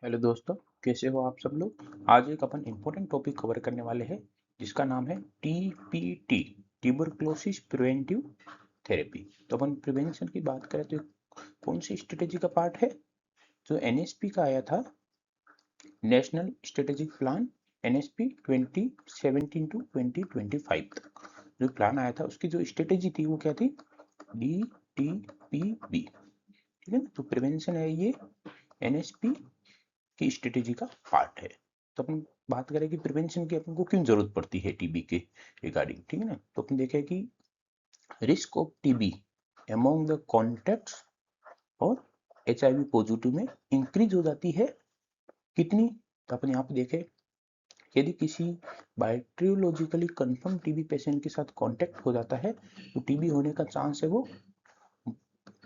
Hello दोस्तों, कैसे हो आप सब लोग। आज एक अपन इम्पोर्टेंट टॉपिक कवर करने वाले हैं जिसका नाम है टीपीटी, ट्यूबरक्लोसिस प्रिवेंटिव थेरेपी। तो अपन प्रिवेंशन की बात करें तो कौन सी स्ट्रेटेजी का पार्ट है जो एनएसपी का आया था, national strategic plan, NSP 2017 to 2025 तक जो प्लान आया था उसकी जो स्ट्रेटेजी थी वो क्या थी, DTPB। ठीक है ना। तो प्रिवेंशन है ये एनएसपी की स्ट्रेटेजी का पार्ट है। तो अपन बात करें कि प्रिवेंशन की अपन को क्यों जरूरत पड़ती है टीबी के रिगार्डिंग। ठीक है ना। तो अपन देखें कि risk of TB among the contacts और HIV पॉजिटिव में इंक्रीज हो जाती है कितनी। तो अपन यहाँ पे देखें, यदि किसी बायोटेरियोलॉजिकली कंफर्म टीबी पेशेंट के साथ कांटेक्ट हो जाता है तो टीबी होने का चांस है वो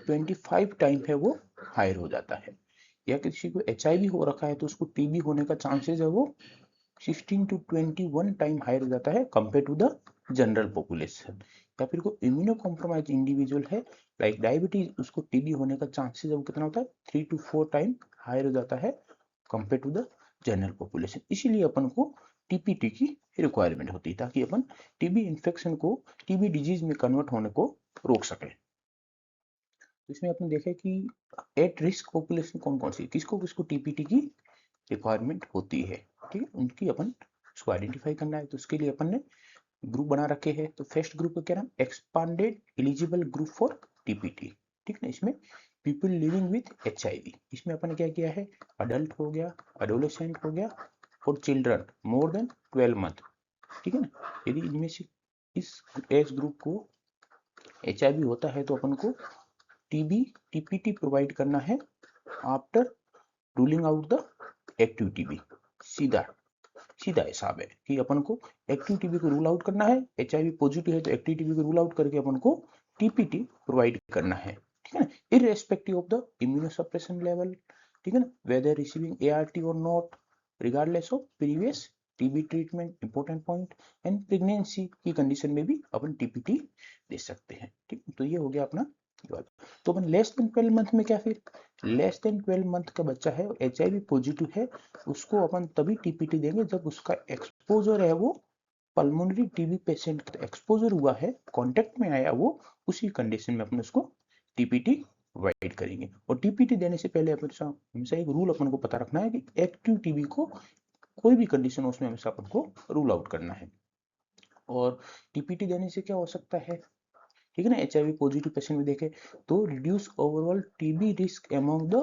25 टाइम है वो हायर हो जाता है। या किसी को HIV हो रखा है तो उसको टीबी होने का चांसेस है वो 16 टू 21 टाइम हायर हो जाता है compare to the general population. या फिर कोई इम्यूनो कॉम्प्रोमाइज इंडिविजुअल है लाइक डायबिटीज, उसको टीबी होने का चांसेस है वो कितना होता है 3 टू 4 टाइम हायर हो जाता है compare to the general population. इसीलिए अपन को टीपीटी की रिक्वायरमेंट होती है ताकि अपन टीबी इन्फेक्शन को टीबी डिजीज में कन्वर्ट होने को रोक सके। इसमें अपन देखें कि एट रिस्क पॉपुलेशन कौन कौन सी, किसको किसको टीपीटी की रिक्वायरमेंट होती है। ठीक है, उनकी अपन उसको आइडेंटिफाई करना है। तो उसके लिए अपन ने ग्रुप बना रखे हैं। तो फर्स्ट ग्रुप का क्या नाम, expanded eligible group for TPT. ठीक है, इसमें पीपल लिविंग विथ HIV। इसमें अपन ने क्या किया है, अडल्ट हो गया, एडोलेसेंट हो गया और चिल्ड्रन मोर देन 12 मंथ। ठीक है ना। यदि इनमें से इस एज ग्रुप को HIV होता है तो अपन को टीपीटी प्रोवाइड करना है after ruling out the active TB. सीधा सीधा हिसाब है कि अपन को एक्टिव टीबी को रूल आउट करना है। HIV पॉजिटिव है तो एक्टिव टीबी को रूल आउट करके अपन को टीपीटी प्रोवाइड करना है। ठीक है ना, irrespective of the immunosuppression level. ठीक है ना, वेदर रिसीविंग ART और not, regardless of previous TB treatment, important point. And pregnancy की कंडीशन में भी अपन टीपीटी दे सकते हैं। ठीक, तो ये हो गया अपना। तो अपन लेस देन 12 मंथ में क्या, फिर लेस देन 12 मंथ का बच्चा है और HIV पॉजिटिव है, उसको अपन तभी टीपीटी देंगे जब उसका एक्सपोजर है वो पल्मोनरी टीबी पेशेंट का एक्सपोजर हुआ है, कांटेक्ट में आया वो, उसी कंडीशन में अपन उसको टीपीटी प्रोवाइड करेंगे। और टीपीटी देने से पहले अपन हमेशा एक रूल अपन को पता रखना है कि एक्टिव टीबी को कोई भी कंडीशन हो उसमें हमेशा अपन को रूल आउट करना है। और टीपीटी देने से क्या हो सकता है, ठीक है ना, HIV पॉजिटिव पेशेंट में देखे तो reduce overall TB risk among the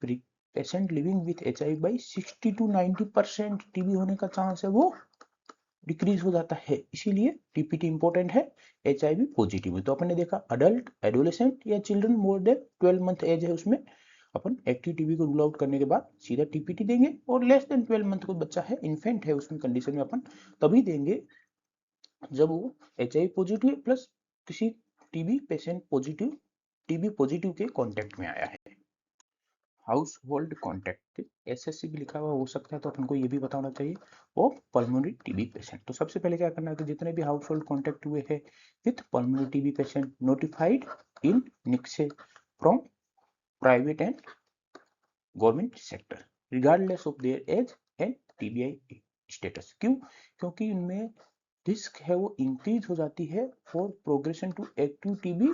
patient living with HIV by 60 to 90%। TB होने का चांस है वो डिक्रीज हो जाता है। इसीलिए टीपीटी इंपॉर्टेंट है HIV पॉजिटिव में। तो अपन ने देखा अडल्ट, एडोलेसेंट या children more than 12 month age है उसमें अपन एक्टिव टीबी को रूल आउट करने के बाद सीधा टीपीटी देंगे। और लेस देन 12 मंथ को बच्चा है, इन्फेंट है, उसमें कंडीशन में अपन तभी देंगे जब वो HIV पॉजिटिव प्लस किसी टीबी पॉजिटिव के कांटेक्ट में आया है। हाउस होल्ड कॉन्टैक्ट SSC भी लिखा हुआ हो सकता है तो अपन को ये भी बताना चाहिए वो पल्मोनरी टीबी पेशेंट। तो सबसे पहले क्या करना है कि जितने भी हाउस होल्ड कॉन्टैक्ट हुए हैं with pulmonary TB patient notified in Nikshay from private and government sector regardless of their age and TBI status. क्यों, क्योंकि इनमें रिस्क है वो इंक्रीज हो जाती है for progression to active TB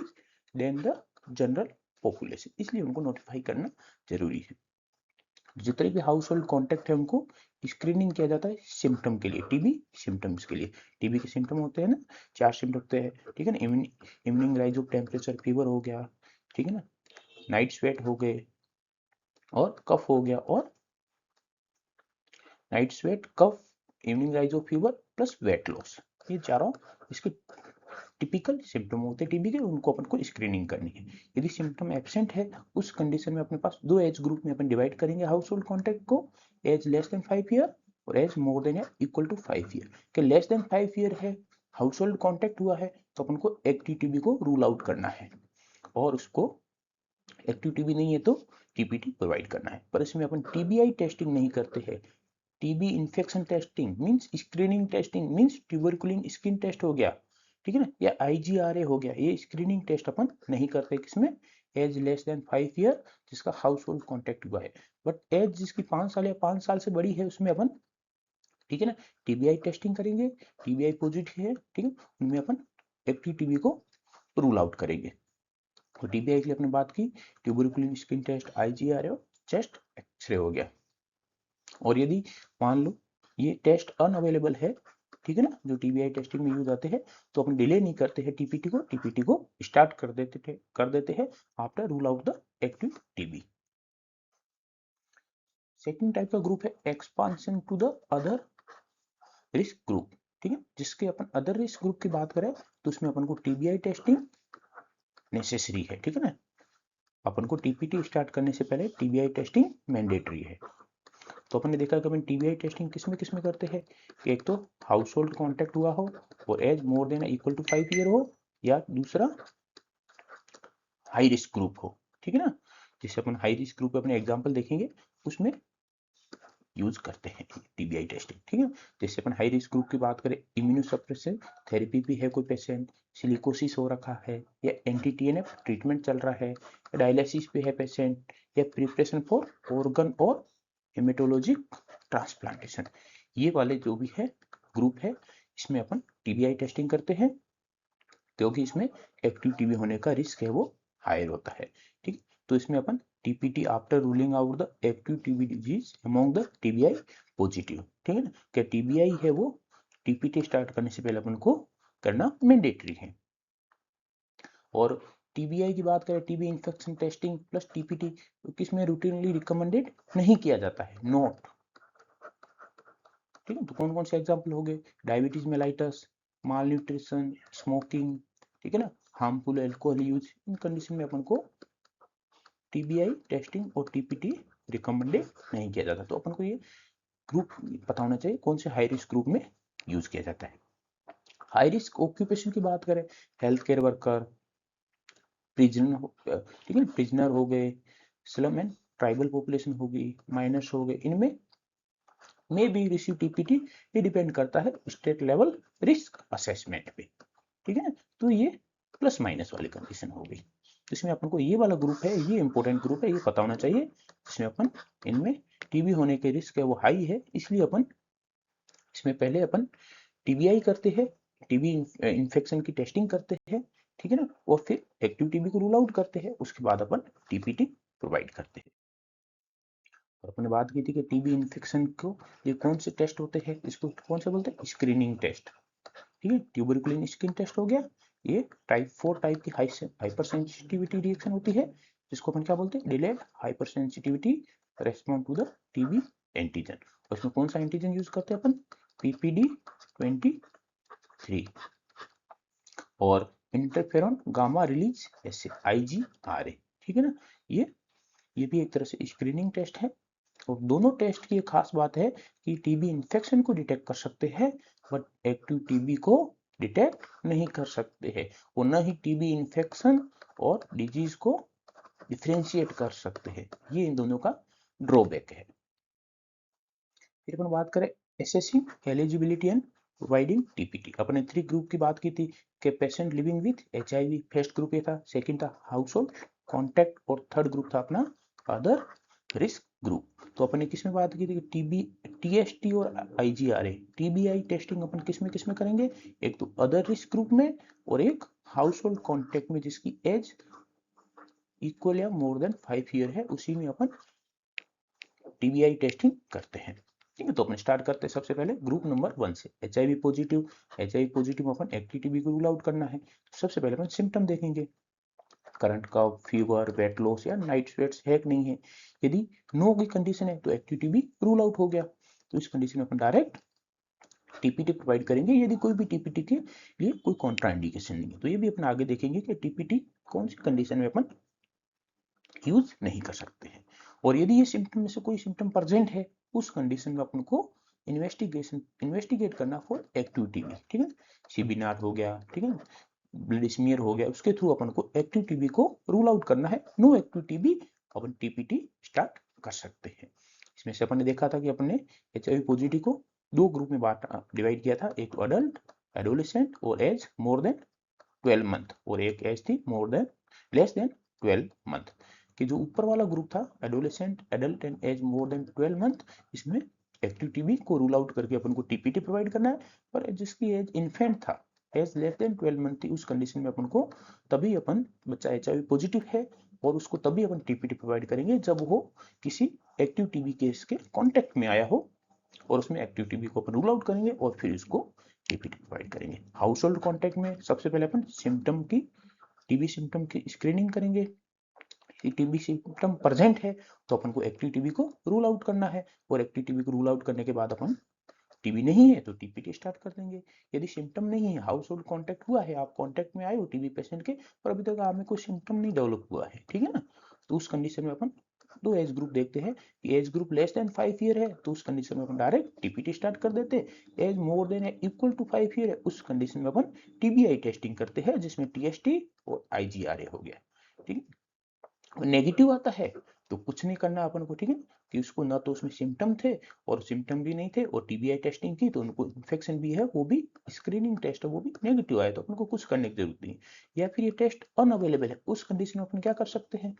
then the general population, इसलिए उनको नोटिफाई करना जरूरी है। जितने भी हाउस होल्ड कॉन्टेक्ट है उनको स्क्रीनिंग किया जाता है सिम्टम के लिए, टीबी सिम्टम्स के लिए। टीबी के सिम्टम होते हैं ना, 4 सिम्टम होते हैं। ठीक है ना, evening rise of temperature, fever हो गया, ठीक है ना, नाइट स्वेट हो गए और कफ हो गया, और night sweat, cough, evening rise of fever plus weight loss, ये चारों इसके टिपिकल सिम्टम होते हैं टीबी के, उनको अपन को स्क्रीनिंग करनी है। यदि सिम्टम एब्सेंट है उस कंडीशन में अपने पास दो एज ग्रुप में अपन डिवाइड करेंगे हाउस होल्ड कॉन्टैक्ट को, एज लेस देन 5 ईयर और एज मोर देन या इक्वल टू 5 ईयर। के लेस देन 5 ईयर है, हाउस होल्ड कॉन्टैक्ट हुआ है, तो अपन को एक्टिव टीबी को रूल आउट करना है और उसको एक्टिव टीबी नहीं है तो टीपीटी प्रोवाइड करना है। पर इसमें अपन TBI टेस्टिंग नहीं करते हैं। TB infection testing means screening testing means tuberculin skin test हो गया, ठीक है ना, या IgRA हो गया, ये स्क्रीनिंग टेस्ट अपन नहीं करते किसमें, एज लेस देन 5 ईयर जिसका हाउस होल्ड कॉन्टेक्ट हुआ है, बट एज जिसकी 5 साल या 5 साल से बड़ी है उसमें अपन, ठीक है ना, टीबीआई टेस्टिंग करेंगे, टीबीआई पॉजिटिव है, ठीक है, उनमें अपन एक्टिव टीबी को रूल आउट करेंगे। तो टीबीआई के लिए अपने बात की, ट्यूबरकुलिन स्किन टेस्ट, आईजीआर और चेस्ट एक्सरे हो गया। और यदि मान लो ये टेस्ट अनअवेलेबल है, ठीक है ना, जो टीबीआई टेस्टिंग में यूज आते हैं, तो अपन डिले नहीं करते हैं टीपीटी को स्टार्ट कर देते हैं after rule out the active TB. Second type का ग्रुप है expansion to the other risk group, ठीक है, जिसके अपन अदर रिस्क ग्रुप की बात करें तो उसमें अपन को टीबीआई टेस्टिंग नेसेसरी है, ठीक है ना, अपन को टीपीटी स्टार्ट करने से पहले टीबीआई टेस्टिंग मैंडेटरी है। तो अपन ने देखा कि अपन टीबीआई टेस्टिंग किसमें करते हैं, एक तो हाउस होल्ड कॉन्टेक्ट हुआ हो और age more than equal to 5 year हो, या दूसरा हाई रिस्क ग्रुप हो, ठीक है ना, जिससे अपन हाई रिस्क ग्रुप अपने एग्जांपल देखेंगे उसमें यूज करते हैं टीबीआई टेस्टिंग, ठीक है। जैसे अपन हाई रिस्क ग्रुप की बात करें, इम्यूनोसप्रेसिव थेरेपी भी है कोई पेशेंट, सिलिकोसिस हो रखा है, या एंटी टीएनएफ ट्रीटमेंट चल रहा है, डायलिसिस पे है पेशेंट, या प्रिपरेशन फॉर ऑर्गन और हेमेटोलॉजिक ट्रांसप्लांटेशन, ये वाले जो भी है ग्रुप है इसमें अपन टीबीआई टेस्टिंग करते हैं, क्योंकि इसमें एक्टिव टीबी होने का रिस्क है वो हायर होता है, ठीक। तो इसमें अपन TPT after ruling out the active TB disease among the TBI positive, ठीक है ना, क्या टीबीआई है वो टीपीटी स्टार्ट करने से पहले अपन को करना मैंडेटरी है। और टीबीआई की बात करें, TB infection testing plus TPT किसमें रूटीनली रिकमेंडेड नहीं किया जाता है, नॉट, ठीक है। तो कौन कौन से एग्जाम्पल हो गए, डायबिटीज मेलाइटस, माल न्यूट्रिशन, स्मोकिंग, ठीक है ना, हार्मफुल एल्कोहल यूज, इन कंडीशन में अपन को टीबीआई टेस्टिंग और टीपीटी रिकमेंडेड नहीं किया जाता। तो अपन को ये ग्रुप पता होना चाहिए कौन से हाई रिस्क ग्रुप में यूज किया जाता है। हाई रिस्क ऑक्यूपेशन की बात करें, हेल्थ केयर वर्कर, प्रिजनर, ठीक है, प्रिजनर हो गए, स्लम एंड ट्राइबल पॉपुलेशन होगी, माइनर्स हो गए, इनमें में भी रिसीव टीपीटी, ये डिपेंड करता है स्टेट लेवल रिस्क असेसमेंट पे, ठीक है। तो ये प्लस माइनस वाली कंडीशन होगी। इसमें अपन को ये वाला ग्रुप है, ये इंपॉर्टेंट ग्रुप है, ये पता होना चाहिए, जिसमें अपन इनमें टीबी होने के रिस्क है वो हाई है, इसलिए अपन इसमें पहले अपन टीबीआई करते हैं, टीबी इन्फेक्शन की टेस्टिंग करते हैं, ठीक है ना, और फिर एक्टिव टीबी को रूल आउट करते हैं, उसके बाद अपन टीपीटी प्रोवाइड करते हैं। और अपने बात की थी कि टीबी इन्फेक्शन को ये कौन से टेस्ट होते हैं, इसको कौन से बोलते हैं, स्क्रीनिंग टेस्ट, ठीक है। ट्यूबरकुलिन स्किन टेस्ट हो गया, ये टाइप 4 टाइप की हाइपर सेंसिटिविटी रिएक्शन होती है, जिसको अपन क्या बोलते हैं, delayed hypersensitivity respond to the TB antigen. और इसमें कौन सा एंटीजन यूज करते हैं अपन, PPD23 और इंटरफेरॉन गामा रिलीज ऐसे IGRA, ठीक है ना, ये भी एक तरह से स्क्रीनिंग टेस्ट है। और दोनों टेस्ट की एक खास बात है कि टीबी इन्फेक्शन को डिटेक्ट कर सकते हैं, बट एक्टिव टीबी को डिटेक्ट नहीं कर सकते हैं, और न ही टीबी इन्फेक्शन और डिजीज को डिफरेंशिएट कर सकते हैं, ये इन दोनों का ड्रॉबैक है। फिर अपन बात करें assessing eligibility and providing TPT, अपने 3 ग्रुप की बात की थी कि patient living with HIV, first group ये था, सेकंड था हाउस होल्ड कॉन्टेक्ट, और थर्ड ग्रुप था अपना अदर रिस्क ग्रुप। तो अपन ने किसमें बात की थी, टीबी, TST और IGRA, टीबीआई टेस्टिंग अपन किसमें करेंगे, एक तो अदर रिस्क ग्रुप में और एक हाउस होल्ड कॉन्टेक्ट में जिसकी एज इक्वल या मोर देन 5 ईयर है, उसी में अपन टीबीआई टेस्टिंग करते हैं, ठीक है। तो अपन स्टार्ट करते हैं सबसे पहले ग्रुप नंबर 1 से, HIV पॉजिटिव अपन एक्टिव टीबी को रूल आउट करना है। तो सबसे पहले अपन सिम्टम देखेंगे, करंट कफ, फीवर, वेट लॉस या नाइट स्वेट्स है कि नहीं है। यदि नो की कंडीशन है तो एक्टिव टीबी रूल आउट हो गया। तो इस कंडीशन में अपन डायरेक्ट टीपीटी प्रोवाइड करेंगे, यदि कोई भी टीपीटी के लिए कोई कॉन्ट्रा इंडिकेशन नहीं है। तो ये भी अपन आगे देखेंगे कि टीपीटी कौन सी कंडीशन में अपन यूज नहीं कर सकते हैं। और यदि ये सिम्टम में से कोई सिम्टम प्रेजेंट है, उस कंडीशन में अपन को इन्वेस्टिगेट करना फॉर एक्टिव टीबी, ठीक है। सीबी नाट हो गया, ठीक है, ब्लड स्मीयर हो गया, उसके थ्रू अपन को एक्टिव टीबी को रूल आउट करना है। नो एक्टिव टीबी अपन टीपीटी स्टार्ट कर सकते हैं। इसमें से अपन ने देखा था कि अपन ने HIV पॉजिटिव को 2 ग्रुप में डिवाइड किया था, एक अडल्ट एडोलेसेंट और एज मोर देन 12 मंथ, और एक एज थी लेस देन 12 मंथ कि जो ऊपर वाला ग्रुप था adolescent adult and age more than 12 month, इसमें एक्टिव टीबी को रूल आउट करके अपन को टीपीटी प्रोवाइड करना है। पर जिसकी एज इन्फेंट था, एज लेस देन 12 मंथ थी, उस कंडीशन में अपन को तभी अपन बच्चा एचआईवी पॉजिटिव है और उसको तभी अपन टीपीटी प्रोवाइड करेंगे जब वो किसी एक्टिव टीबी केस के कांटेक्ट में आया हो, और उसमें एक्टिव टीबी को अपन रूल आउट करेंगे और फिर इसको टीपीटी प्रोवाइड करेंगे। हाउस होल्ड कॉन्टेक्ट में सबसे पहले अपन सिम्टम की, टीबी सिम्टम की स्क्रीनिंग करेंगे। टीबी सिम्टम प्रेजेंट है तो अपन को एक्टिव टीबी को रूल आउट करना है, और एक्टिव टीबी को रूल आउट करने के बाद अपन टीबी नहीं है तो टीपीटी स्टार्ट कर देंगे। यदि सिम्टम नहीं है, हाउस होल्ड कॉन्टेक्ट हुआ है, आप कॉन्टेक्ट में आए हो टीबी पेशेंट के, पर अभी तक आप में कोई सिम्टम नहीं डेवलप हुआ है, ठीक है ना, तो उस कंडीशन में अपन दो एज ग्रुप देखते हैं कि as group less then 5 year है तो उस कंडीशन में अपन डायरेक्ट टीपीटी स्टार्ट कर देते हैं। Age more than equal to 5 year है, उस कंडीशन में अपन टीबीआई टेस्टिंग करते हैं जिसमें टीएसटी और आईजीआरए हो गया, ठीक है। नेगेटिव आता है तो कुछ नहीं करना अपन को, ठीक है, कि उसको ना तो उसमें सिम्टम थे और सिम्टम भी नहीं थे और टीबीआई टेस्टिंग की तो उनको इन्फेक्शन भी है, वो भी स्क्रीनिंग टेस्ट है वो भी नेगेटिव आया तो अपन को कुछ करने की जरूरत नहीं। या फिर ये टेस्ट अनअवेलेबल है, उस कंडीशन में अपन क्या कर सकते हैं,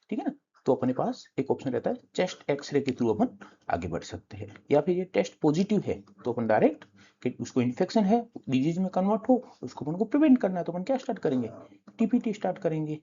ठीक है ना, तो अपने पास एक ऑप्शन रहता है चेस्ट एक्सरे के थ्रू अपन आगे बढ़ सकते हैं। या फिर ये टेस्ट पॉजिटिव है तो अपन डायरेक्ट कि उसको इन्फेक्शन है, डिजीज में कन्वर्ट हो, उसको अपन को प्रिवेंट करना है तो अपन क्या स्टार्ट करेंगे, टीपीटी स्टार्ट करेंगे,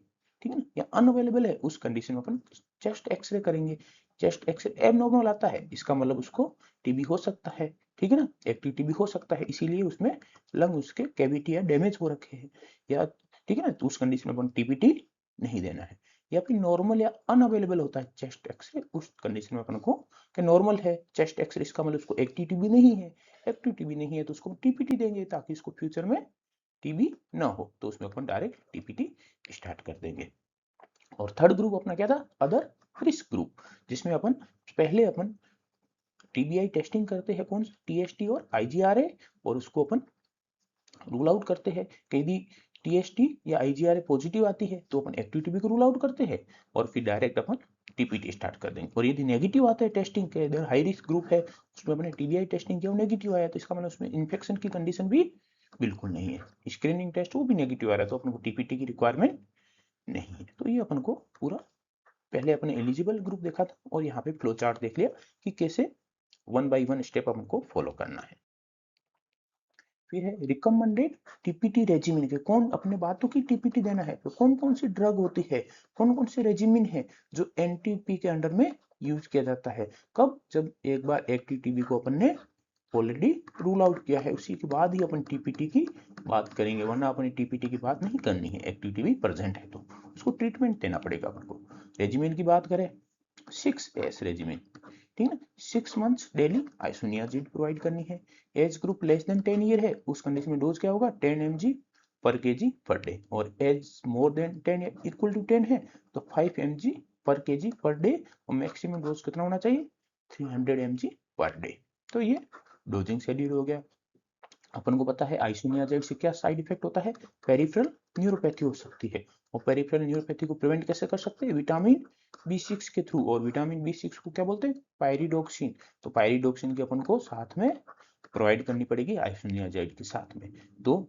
ठीक है ना। या अनअवेलेबल है उस कंडीशन में अपन चेस्ट एक्सरे करेंगे। चेस्ट एक्सरे एबनॉर्मल आता है इसका मतलब उसको टीबी हो सकता है, ठीक है ना, एक्टिव टीबी हो सकता है, इसीलिए उसमें लंग उसके कैविटी या डैमेज हो रखे हैं, या ठीक है ना, तो उस कंडीशन में अपन टीपीटी नहीं देना है। या फिर नॉर्मल या अनअवेलेबल होता है चेस्ट एक्सरे, उस कंडीशन में अपन को कि नॉर्मल है चेस्ट एक्सरे, इसका मतलब उसको एक्टिव टीबी नहीं है, एक्टिव टीबी नहीं है तो उसको टीपीटी देंगे ताकि इसको फ्यूचर में टीबी ना हो, तो उसमें अपन डायरेक्ट टीपीटी स्टार्ट कर देंगे। और थर्ड ग्रुप अपना क्या था, अदर रिस्क ग्रुप, जिसमें अपन पहले अपन टीबीआई टेस्टिंग करते हैं, कौन सा टीएसटी और आईजीआरए, और उसको अपन रूल आउट करते हैं कि यदि टीएसटी या आईजीआरए पॉजिटिव आती है तो अपन एक्टिव टीबी को रूल आउट करते हैं और फिर डायरेक्ट अपन टीपीटी स्टार्ट कर देंगे। और यदि नेगेटिव आता है टेस्टिंग के, इधर हाई रिस्क ग्रुप है, उसमें अपने टीबीआई टेस्टिंग किया नेगेटिव आया तो इसका मतलब उसमें इन्फेक्शन की कंडीशन भी बिल्कुल नहीं है, स्क्रीनिंग टेस्ट वो भी नेगेटिव आ रहा है तो अपन को टीपीटी की रिक्वायरमेंट नहीं है। तो ये अपन को पूरा पहले अपने एलिजिबल ग्रुप देखा था और यहाँ पे फ्लो चार्ट देख लिया कि कैसे वन बाई वन स्टेप अपन को फॉलो करना है। फिर है रिकमेंडेड टीपीटी रेजिमिन के, कौन अपने बातों की टीपीटी देना है तो कौन कौन सी ड्रग होती है, कौन कौन से रेजिमिन है जो एनटीपी के अंडर में यूज किया जाता है, कब, जब एक बार एक्टिव टीबी को अपन ने ऑलरेडी रूल आउट किया है उसी के बाद ही अपन टीपीटी की बात करेंगे, वरना अपनी टीपीटी की बात नहीं करनी है। एक्टिव टीबी प्रेजेंट है तो उसको ट्रीटमेंट देना पड़ेगा अपन को। रेजिमिन की बात करें 6S रेजिमिन, ठीक है, 6 मंथ्स डेली आइसोनियाजिड प्रोवाइड करनी है। As group less than 10 year है, उस कंडीशन में डोज क्या होगा 10 mg per KG per day, और age more than 10 equal to 10 है तो 5 mg per KG per day, और मैक्सिमम डोज कितना होना चाहिए 300 mg पर डे। तो ये डोजिंग शेड्यूल हो गया। अपन को पता है आइसोनियाजाइड से क्या साइड इफेक्ट होता है, पेरिफेरल न्यूरोपैथी हो सकती है, और पेरिफेरल न्यूरोपैथी को प्रिवेंट कैसे कर सकते हैं, विटामिन B6 के थ्रू, और विटामिन B6 को क्या बोलते हैं पायरिडोक्सिन, तो पायरिडोक्सिन की अपन को साथ में प्रोवाइड करनी पड़ेगी आइसोनियाजाइड के साथ में। तो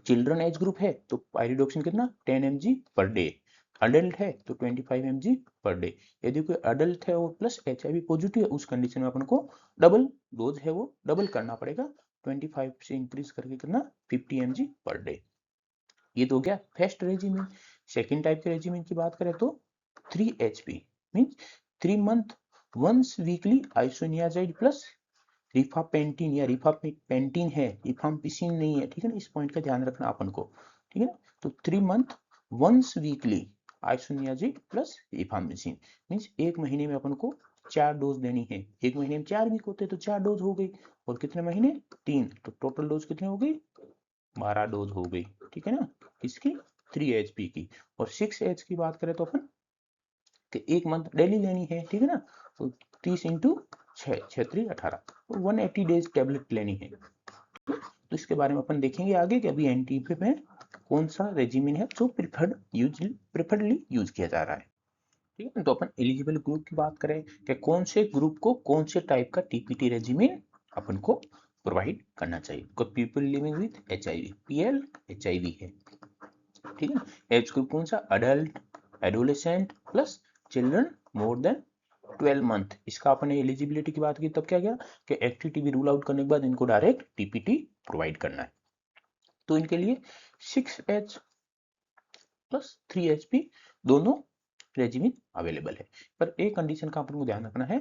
चिल्ड्रन एज ग्रुप है तो पायरिडोक्सिन कितना 10 mg पर डे, अडल्ट है तो 25 mg पर डे। यदि कोई अडल्ट है और प्लस HIV पॉजिटिव है उस कंडीशन में अपन को डबल डोज है वो डबल करना पड़ेगा, 25 से इंक्रीज करके करना 50 mg पर डे। ये तो हो गया फर्स्ट रेजिमेंट। सेकेंड टाइप के रेजिमेंट की बात करें तो 3HP means 3 month once weekly isoniazid plus rifapentine, या रिफापेंटिन है रिफाम्पिसिन नहीं है, ठीक है ना, इस पॉइंट का ध्यान रखना अपन को, ठीक है ना। तो 3 month once weekly isoniazid plus rifampicin means एक महीने में अपन को 4 डोज देनी है, एक महीने में 4 वीक होते तो 4 डोज हो गई, और कितने महीने 3, तो टोटल डोज कितनी हो गई 12 डोज हो गई, ठीक है ना, इसकी 3HP की। और 6H की बात करें तो अपन कि एक मंथ डेली लेनी है, ठीक है ना, तो 30 इंटू 6 18 180 डेज टेबलेट लेनी है। तो इसके बारे में अपन देखेंगे आगे कि अभी एनटीपी में कौन सा रेजिमिन है जो प्रेफर्डली यूज किया जा रहा है, ठीक है। तो अपन एलिजिबल ग्रुप की बात करें कि कौन से ग्रुप को कौन से टाइप का टीपीटी रेजिमिन अपन को प्रोवाइड करना चाहिए, people living with HIV, PL HIV है, ठीक है ना। एज ग्रुप कौन सा, adult, adolescent plus children more than 12 month. इसका अपने एलिजिबिलिटी की बात की तब क्या गया कि एक्टिव टीबी रूल आउट करने के बाद इनको डायरेक्ट टीपीटी प्रोवाइड करना है। तो इनके लिए 6H प्लस 3HP दोनों रेजिमिन अवेलेबल है। पर एक कंडीशन का अपन को ध्यान रखना है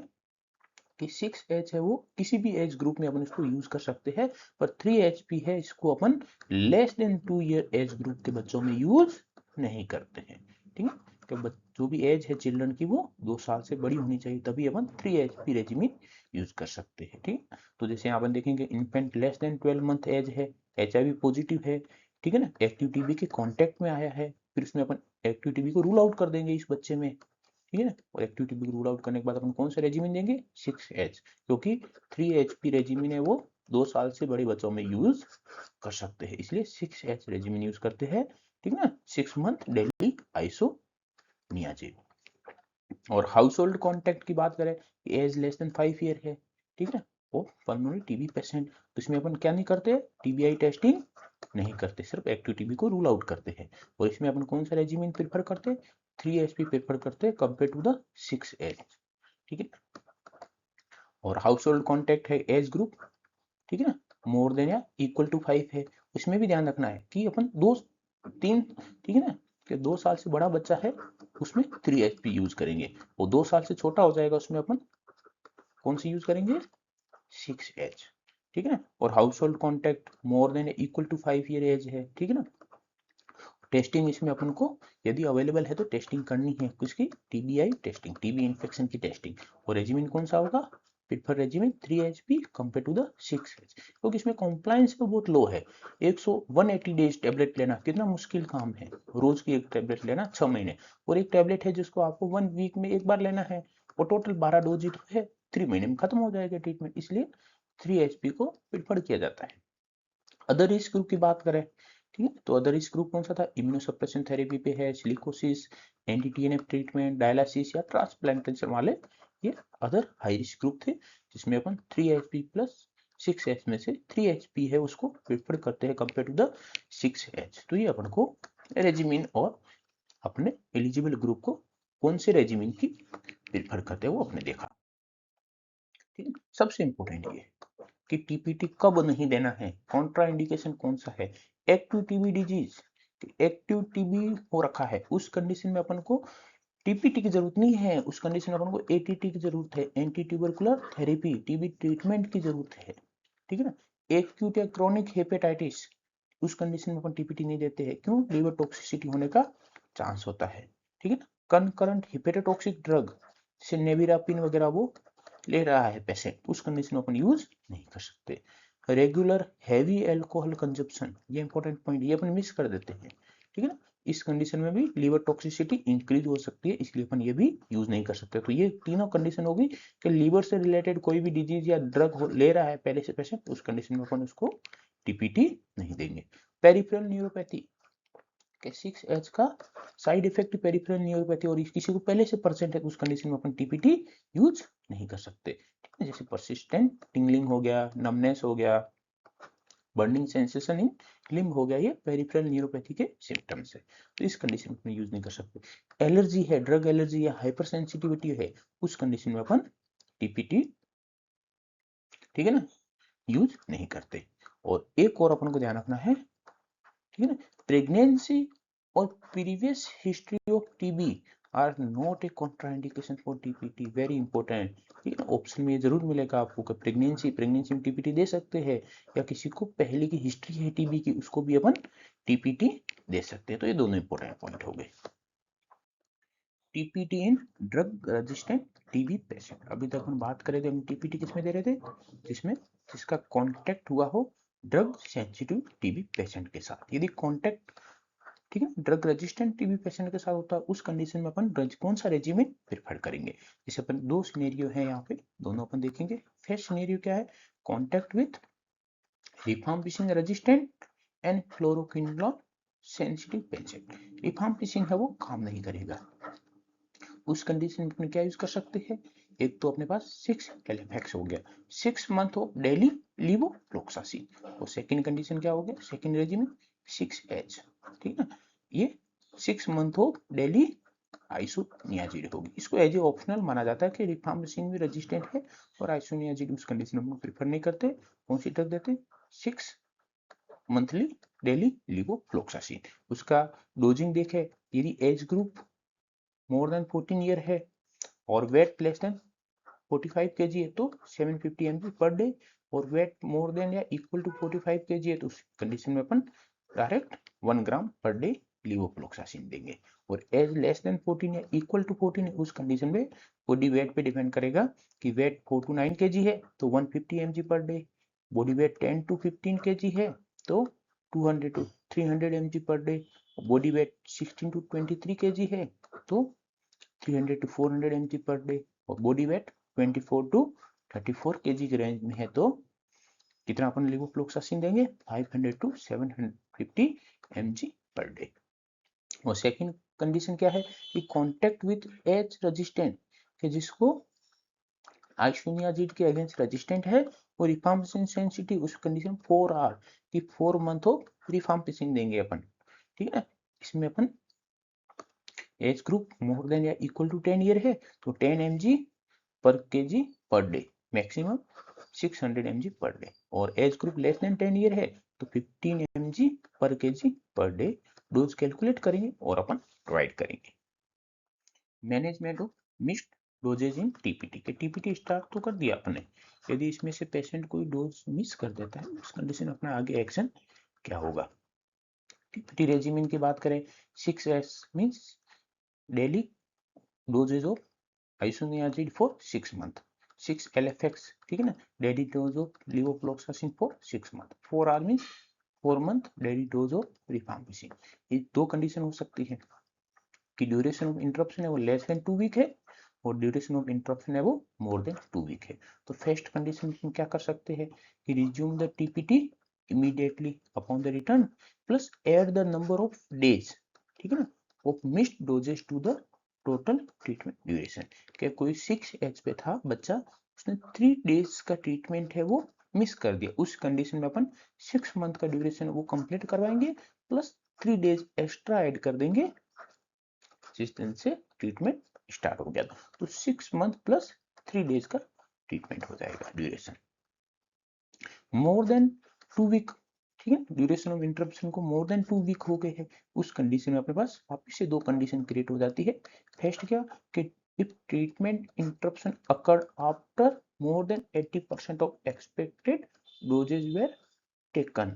कि 6H है वो किसी भी एज ग्रुप में अपन इसको यूज कर सकते हैं, पर 3HP है इसको अपन less than 2 year age group के बच्चों में यूज नहीं करते हैं। ठीक है, तो जो भी एज है चिल्ड्रन की वो 2 साल से बड़ी होनी चाहिए, तभी अपन 3HP रेजिमिन यूज कर सकते हैं। ठीक है, तो जैसे यहाँ अपन देखेंगे infant less than 12 month age है, HIV पॉजिटिव है, ठीक है ना, एक्टिव टीबी के कांटेक्ट में आया है, फिर उसमें अपन एक्टिव टीबी को रूल आउट कर देंगे इस बच्चे में। ठीक है ना, और एक्टिव टीबी को रूल आउट करने के बाद अपन कौन सा रेजिमिन देंगे, 6H, क्योंकि 3HP रेजिमिन है वो 2 साल से बड़े बच्चों में यूज कर सकते हैं, इसलिए 6H रेजिमिन यूज करते हैं। ठीक है ना, 6 मंथ डेली आइसोनियाजिन। और हाउस होल्ड कॉन्टेक्ट की बात करें, एज लेस देन 5 ईयर है, ठीक है, वो पल्मोनरी टीबी पेशेंट, तो इसमें अपन क्या नहीं करते, टीबीआई टेस्टिंग नहीं करते, सिर्फ एक्टिव टीबी को रूल आउट करते हैं। और इसमें अपन कौन सा रेजिमिन प्रेफर करते हैं, 3HP प्रेफर करते हैं कंपेयर टू द 6H। ठीक है, और हाउस होल्ड कॉन्टेक्ट है एज ग्रुप, ठीक है ना, मोर देन या इक्वल टू 5 है, उसमें भी ध्यान रखना है कि अपन 2-3, ठीक है ना, कि 2 साल से बड़ा बच्चा है उसमें 3HP यूज करेंगे, और 2 साल से छोटा हो जाएगा उसमें अपन कौन सी यूज करेंगे, 6H। ठीक है ना, और household contact more than equal to 5 year age है। ठीक है ना, टेस्टिंग इसमें अपन को यदि अवेलेबल है तो टेस्टिंग करनी है, किसकी, टीबीआई टेस्टिंग, टीबी इन्फेक्शन की टेस्टिंग। और रेजिमिन कौन सा होगा, prefer regimen 3HP compare to the 6H, क्योंकि इसमें कॉम्प्लायंस बहुत लो है। 180 डेज टेबलेट लेना कितना मुश्किल काम है, रोज की एक टेबलेट लेना 6 महीने, और एक टेबलेट है जिसको आपको 1 वीक में एक बार लेना है, और टोटल 12 डोज ही तो है, 3 महीने में खत्म हो जाएगा ट्रीटमेंट, इसलिए 3HP को प्रेफर किया जाता है। अदर रिस्क ग्रुप की बात करें, ठीक है, तो अदर रिस्क ग्रुप कौन सा था, इम्यूनोसप्रेशन थेरेपी पे है, सिलिकोसिस, एंटी-टीएनएफ ट्रीटमेंट, डायलिसिस या ट्रांसप्लांटेशन वाले, ये अदर हाई रिस्क ग्रुप थे, जिसमें अपन 3HP प्लस 6H में से 3HP है उसको प्रेफर करते हैं कंपेयर टू द 6H। तो ये अपन को रेजिमिन और अपने एलिजिबल ग्रुप को कौन से रेजिमिन की प्रेफर करते हैं वो अपने देखा। ठीक है, सबसे इंपॉर्टेंट ये कि टीपीटी कब नहीं देना है, कॉन्ट्रा इंडिकेशन कौन सा है, active TB disease, active TB हो रखा है उस कंडीशन में अपन को टीपीटी की जरूरत नहीं है, उस कंडीशन में अपन को एटीटी की जरूरत है, anti tubercular therapy, TB treatment की जरूरत है। ठीक है ना, एक्यूट या क्रोनिक हेपेटाइटिस, उस कंडीशन में अपन टीपीटी नहीं देते हैं, क्यों, लीवर टॉक्सिसिटी होने का चांस होता है। ठीक है ना, कंकरंट हेपेटोटॉक्सिक ड्रग से नेविरापिन वगैरह वो ले रहा है पेशेंट, उस कंडीशन में अपन यूज नहीं कर सकते। रेगुलर हैवी एल्कोहल कंजप्शन, ये इंपॉर्टेंट पॉइंट, ये अपन मिस कर देते हैं। ठीक है ना, इस कंडीशन में भी लीवर टॉक्सिसिटी इंक्रीज हो सकती है, इसलिए अपन ये भी यूज नहीं कर सकते। तो ये तीनों कंडीशन होगी कि लीवर से रिलेटेड कोई भी डिजीज या ड्रग ले रहा है पहले से पेशेंट, उस कंडीशन में अपन उसको टीपीटी नहीं देंगे। पेरिफेरल न्यूरोपैथी के 6H का साइड इफेक्ट पेरिफेरल न्यूरोपैथी, और किसी को पहले से परसेंट है तो उस कंडीशन में अपन टीपीटी यूज नहीं कर सकते। ठीक है, जैसे परसिस्टेंट टिंगलिंग हो गया, नमनेस हो गया, बर्निंग सेंसेशन इन लिम्ब हो गया, ये पेरिफेरल न्यूरोपैथी के सिम्टम्स है, तो इस कंडीशन में यूज नहीं कर सकते। एलर्जी है, ड्रग एलर्जी या हाइपर सेंसिटिविटी है, उस कंडीशन में अपन टीपीटी, ठीक है ना, यूज नहीं करते। और एक और अपन को ध्यान रखना है, ठीक है ना, प्रेगनेंसी और previous history of TB are not a contraindication for TPT, very important. ठीक है, ऑप्शन में जरूर मिलेगा आपको कि प्रेगनेंसी में टीपीटी दे सकते हैं, या किसी को पहले की हिस्ट्री है टीबी की उसको भी अपन टीपीटी दे सकते हैं। तो ये दोनों इंपॉर्टेंट पॉइंट हो गए। टीपीटी इन ड्रग रेजिस्टेंट टीबी पेशेंट, अभी तक हम बात करें थे, हम टीपीटी किसमें दे रहे थे, जिसमें जिसका कांटेक्ट हुआ हो ड्रग सेंसिटिव टीबी पेशेंट के साथ। यदि कांटेक्ट, ठीक है, ड्रग रेजिस्टेंट टीबी पेशेंट के साथ होता है, उस कंडीशन में अपन कौन सा रेजिमेंट प्रेफर करेंगे। जैसे अपन दो सिनेरियो है यहाँ पे, दोनों अपन देखेंगे। फर्स्ट सिनेरियो क्या है, contact with rifampicin resistant and fluoroquinolone sensitive patient, rifampicin है वो काम नहीं करेगा, उस कंडीशन में अपन क्या यूज कर सकते हैं, एक तो अपने पास 6-LFX हो गया, 6 मंथ ऑफ डेली लीवोफ्लोक्सासिन, और सेकंड कंडीशन क्या हो गया, सेकंड रेजिमेंट 6H। ठीक है ना, ये 6 मंथ ऑफ डेली आइसोनियाजिड होगी। इसको एज ए ऑप्शनल माना जाता है कि रिफाम्पिसिन भी रेजिस्टेंट है और आइसोनियाजिड उस कंडीशन में प्रेफर नहीं करते, कौन सी ड्रग देते, 6 मंथली डेली लिवोफ्लोक्सासिन। उसका डोजिंग देखे, यदि as group more then 14 year है और वेट लेस देन 45 kg है तो 750 mg पर डे, और वेट मोर देन या इक्वल टू 45 kg है तो उस कंडीशन में अपन डायरेक्ट 1 ग्राम पर डे लिवोफ्लोक्सासिन देंगे। और एज लेस देन 14 या इक्वल टू 14 है उस कंडीशन में बॉडी वेट पे डिपेंड करेगा कि वेट 4 to 9 kg है तो 150 mg per day, body weight 10 to 15 kg है तो 200 to 300 mg per day, body weight 16 to 23 kg है तो 300 to 400 mg पर डे, और बॉडी वेट 24 to 34 kg के रेंज में है तो कितना अपन लिवोफ्लोक्सासिन देंगे, 500 to 750 mg पर डे। और सेकंड कंडीशन क्या है कि कांटेक्ट विद एज रेजिस्टेंट, कि जिसको आइसोनियाजिड के अगेंस्ट रेजिस्टेंट है और रिफाम्पिसिन सेंसिटिव, उस कंडीशन 4 आर की 4 मंथ ऑफ रिफाम्पिसिन देंगे अपन, ठीक है। इसमें अपन एज ग्रुप मोर देन या इक्वल टू 10 ईयर है तो 10 mg per KG per day, maximum 600 mg per day, और age group less than 10 year है तो 15 mg per KG per day. Dose calculate करेंगे और अपन प्रोवाइड करेंगे। Management of mixed doses in TPT, के टीपीटी स्टार्ट तो कर दिया अपने, यदि इसमें से पेशेंट कोई डोज मिस कर देता है उस कंडीशन में अपना आगे एक्शन क्या होगा। टीपीटी रेजिमेंट की बात करें, 6S means daily doses of isoniazid for 6 month, 6 LFX, ठीक है ना, daily dose of levofloxacin for 6 month, 4 R means 4 month daily dose of rifampicin. ये दो कंडीशन हो सकती है कि ड्यूरेशन ऑफ इंटरप्शन है वो लेस देन 2 वीक है और ड्यूरेशन ऑफ इंटरप्शन है वो मोर देन 2 वीक है। तो फर्स्ट कंडीशन में क्या कर सकते हैं कि resume the TPT immediately upon the return plus add the number of days, ठीक है ना, of missed doses to the total treatment duration. क्या कोई 6H पे था बच्चा, उसने 3 डेज का ट्रीटमेंट है वो मिस कर दिया, उस कंडीशन में अपन 6 मंथ का ड्यूरेशन वो कंप्लीट करवाएंगे प्लस 3 डेज एक्स्ट्रा ऐड कर देंगे जिस दिन से ट्रीटमेंट स्टार्ट हो गया था, तो 6 मंथ प्लस 3 डेज का ट्रीटमेंट हो जाएगा ड्यूरेशन। मोर देन 2 वीक, ठीक है, ड्यूरेशन ऑफ इंटरप्शन को मोर देन 2 वीक हो गए हैं उस कंडीशन में अपने पास वापिस से दो कंडीशन क्रिएट हो जाती है। फर्स्ट क्या कि if treatment interruption occurred after more than 80% of expected doses were taken,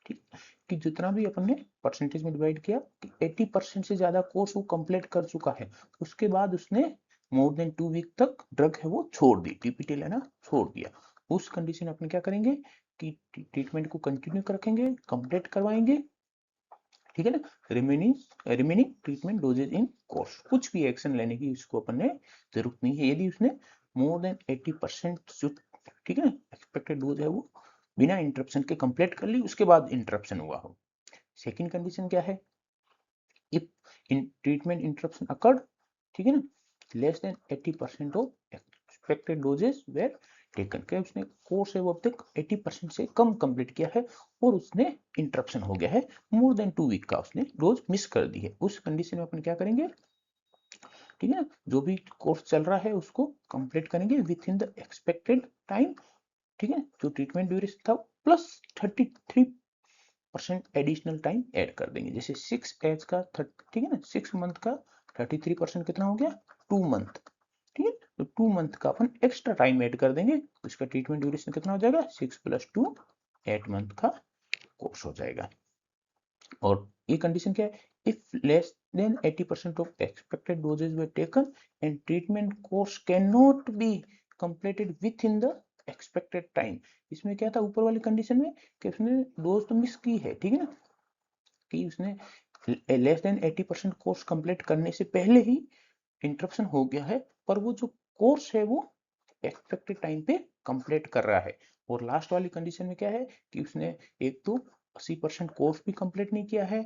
ठीक, कि जितना भी अपन ने परसेंटेज में डिवाइड किया कि 80% से ज्यादा कोर्स वो कंप्लीट कर चुका है, उसके बाद उसने मोर देन 2 वीक तक ड्रग है वो छोड़ दी, टीपीटी लेना छोड़ दिया, उस कंडीशन में अपन क्या करेंगे कि ट्रीटमेंट को कंटिन्यू रखेंगे, कंप्लीट करवाएंगे, ठीक है ना, रिमेनिंग ट्रीटमेंट डोजेज इन कोर्स, कुछ भी एक्शन लेने की उसको अपन ने जरूरत नहीं है यदि उसने मोर देन 80% जो, ठीक है ना, एक्सपेक्टेड डोज है वो बिना इंटरप्शन के कंप्लीट कर ली, उसके बाद इंटरप्शन हुआ हो। सेकंड कंडीशन क्या है, if in treatment interruption occurred, ठीक है ना, less than 80% of expected doses where taken, क्या उसने कोर्स है वो अब तक 80% से कम कंप्लीट किया है और उसने इंटरप्शन हो गया है, मोर देन 2 वीक का उसने डोज मिस कर दी है, उस कंडीशन में अपन क्या करेंगे, ठीक है ना, जो भी कोर्स चल रहा है उसको कंप्लीट करेंगे with in the expected time, ठीक है, जो ट्रीटमेंट ड्यूरेशन था प्लस 33% एडिशनल टाइम ऐड कर देंगे, जैसे 6H का ठीक है ना, 6 मंथ का 33% कितना हो गया, 2 मंथ, ठीक है, तो 2 मंथ का अपन एक्स्ट्रा टाइम ऐड कर देंगे, उसका ट्रीटमेंट ड्यूरेशन कितना हो जाएगा, 6 + 2 8 मंथ का कोर्स हो जाएगा। और ये कंडीशन क्या है, if less than 80% of expected doses were taken and treatment course can not be completed within the expected time. इसमें क्या था ऊपर वाली कंडीशन में कि उसने डोज तो मिस की है, ठीक है ना, कि उसने लेस देन 80% कोर्स कंप्लीट करने से पहले ही इंटरप्शन हो गया है, पर वो जो कोर्स है वो एक्सपेक्टेड टाइम पे कंप्लीट कर रहा है। और लास्ट वाली कंडीशन में क्या है कि उसने एक तो 80% कोर्स भी कंप्लीट नहीं किया है,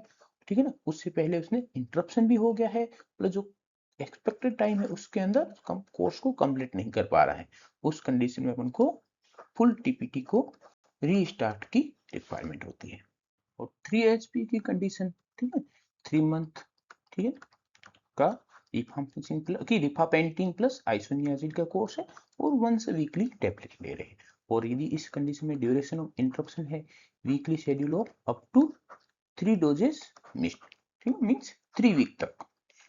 ठीक है ना, उससे पहले उसने इंटरप्शन भी हो गया है, प्लस जो एक्सपेक्टेड टाइम है उसके अंदर कोर्स को कंप्लीट नहीं कर पा रहा है, उस कंडीशन में अपन को फुल टीपीटी को रीस्टार्ट की रिक्वायरमेंट होती है। और 3HP की कंडीशन ठीक है, 3 मंथ, ठीक है, का रिफापेंटिन प्लस आइसोनियाजिड का कोर्स है और वंस वीकली टैबलेट ले रहे हैं। और यदि इस कंडीशन में ड्यूरेशन ऑफ इंटरप्शन है weekly schedule of up to 3 doses missed, ठीक है, मींस 3 वीक तक,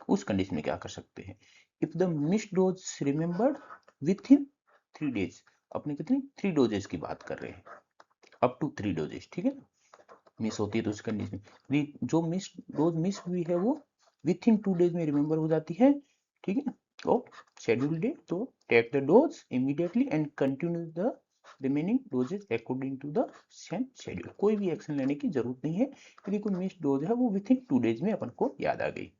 उस कंडीशन में क्या कर सकते हैं, if the missed dose remembered with in 3 days, अपने कितनी 3 डोजेस की बात कर रहे हैं, अप टू 3 डोजेस, ठीक है, मिस होती है तो उस कंडीशन में जो मिस डोज मिस हुई है वो विथ इन 2 डेज में रिमेंबर हो जाती है, ठीक है, और शेड्यूल डे तो take the dose immediately and continue the remaining doses according to the same schedule. कोई भी एक्शन लेने की जरूरत नहीं है, यदि कोई मिस डोज है वो विथ इन 2 डेज में अपन को याद आ गई।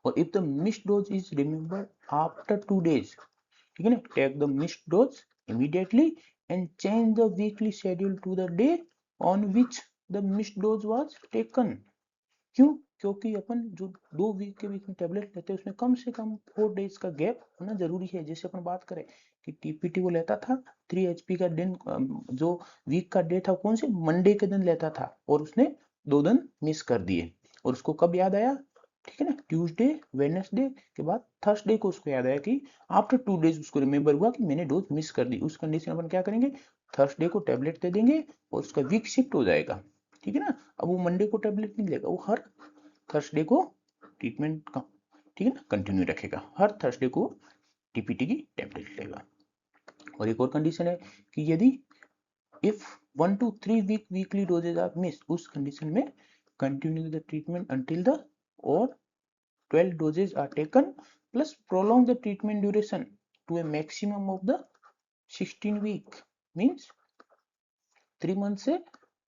और if the missed dose is remembered after 2 days, ठीक है ना, take the missed dose immediately and change the weekly schedule to the day on which the missed dose was taken. क्यों? क्योंकि अपन जो 2 वीक के बीच में टेबलेट लेते हैं उसमें कम से कम 4 डेज का गैप होना जरूरी है। जैसे अपन बात करें कि टीपीटी वो लेता था 3 HP का दिन, जो वीक का डे था कौन से मंडे के दिन लेता था और उसने 2 दिन मिस कर दिए और उसको कब याद आया, ठीक है ना, ट्यूसडे वेडनेसडे के बाद थर्सडे को उसको याद आया कि आफ्टर 2 डेज उसको रिमेंबर हुआ कि मैंने डोज मिस कर दी। उस कंडीशन में अपन क्या करेंगे, थर्सडे को टेबलेट दे देंगे और उसका वीक शिफ्ट हो जाएगा, ठीक है ना। अब वो मंडे को टेबलेट नहीं लेगा, वो हर थर्सडे को ट्रीटमेंट का, ठीक है ना, कंटिन्यू रखेगा, हर थर्सडे को टीपीटी की टेबलेट लेगा। और एक और कंडीशन है कि यदि if 1 to 3 week weekly doses are miss, उस कंडीशन में continue the treatment until the और 12 doses are taken plus prolong the treatment duration to a maximum of the 16 week, means 3 month से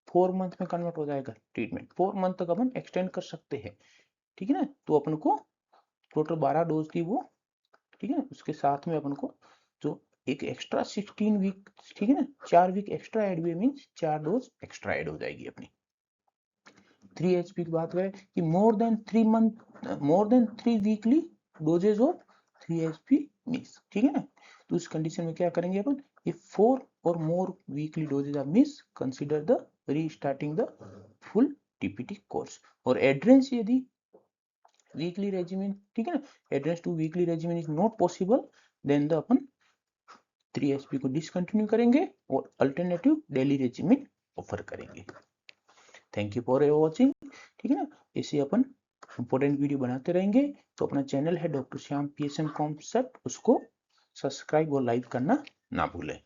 4 मंथ में convert हो जाएगा treatment, 4 month तक अपन extend कर सकते हैं, ठीक है ना। तो अपन को टोटल 12 डोज थी वो, ठीक है ना, उसके साथ में अपन को जो एक एक्स्ट्रा 16 वीक, ठीक है ना, 4 वीक एक्स्ट्रा ऐड हुए, मींस 4 डोज एक्स्ट्रा ऐड हो जाएगी अपनी। 3 HP की बात करें कि more than 3 weekly doses of 3 HP miss, ठीक है ना। तो उस कंडीशन में क्या करेंगे अपन, if 4 or more weekly doses are miss consider the restarting the full TPT course. और एड्रेंस यदि वीकली रेजिमेन, ठीक है ना, adherence to weekly regimen is not possible, then the अपन 3 HP को डिसकंटिन्यू करेंगे और अल्टरनेटिव डेली रेजिमेन ऑफर करेंगे। थैंक यू फॉर वॉचिंग, ठीक है ना। इसे अपन इंपॉर्टेंट वीडियो बनाते रहेंगे। तो अपना चैनल है डॉक्टर श्याम PSM कॉन्सेप्ट, उसको सब्सक्राइब और लाइक करना ना भूलें।